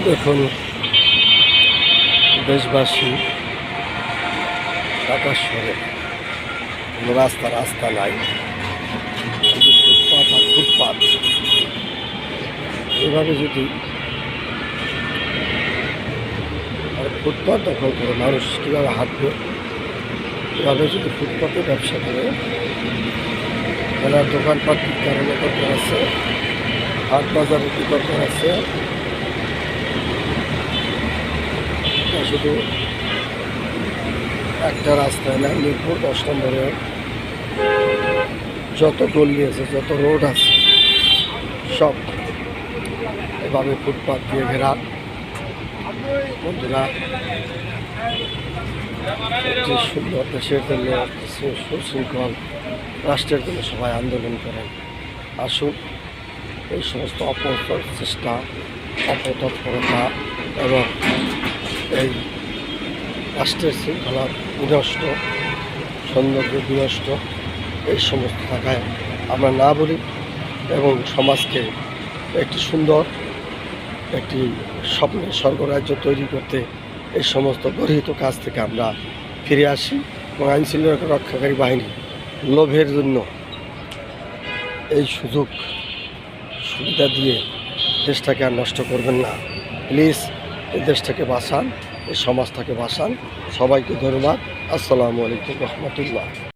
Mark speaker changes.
Speaker 1: দেখুন, দেশবাসী ঢাকা শহরে কোনো রাস্তা নাই, শুধু ফুটপাত আর ফুটপাত। এভাবে যদি আর ফুটপাত দখল করে মানুষ কীভাবে হাঁটবে, এভাবে যদি ফুটপাতে ব্যবসা করে, তাহলে দোকানপাট কী কারণে দরকার আছে, হাট বাজারে কী দরকার আছে। শুধু একটা রাস্তায় না, মিরপুর 10 নম্বরে যত গলি আছে, যত রোড আছে, সব এভাবে ফুটপাত দিয়ে ঘেরা। বন্ধুরা, একটি সুন্দর দেশের জন্য, সুশৃঙ্খল রাষ্ট্রের জন্য সবাই আন্দোলন করেন। আসুন, এই সমস্ত অপচেষ্টা, অপতৎপরতা এবং এই রাষ্ট্রের শৃঙ্খলা বিনষ্ট, সৌন্দর্য বিনষ্ট, এই সমস্ত জায়গায় আমরা না বলি এবং সমাজকে একটি সুন্দর একটি স্বপ্নের স্বর্গরাজ্য তৈরি করতে এই সমস্ত গর্হিত কাজ থেকে আমরা ফিরে আসি এবং আইনশৃঙ্খলা রক্ষাকারী বাহিনী লোভের জন্য এই সুবিধা দিয়ে দেশটাকে আর নষ্ট করবেন না। প্লিজ এই দেশটাকে বাঁচান, এই সমাজটাকে বাঁচান। সবাইকে ধন্যবাদ। আসসালামু আলাইকুম রহমতুল্লাহ।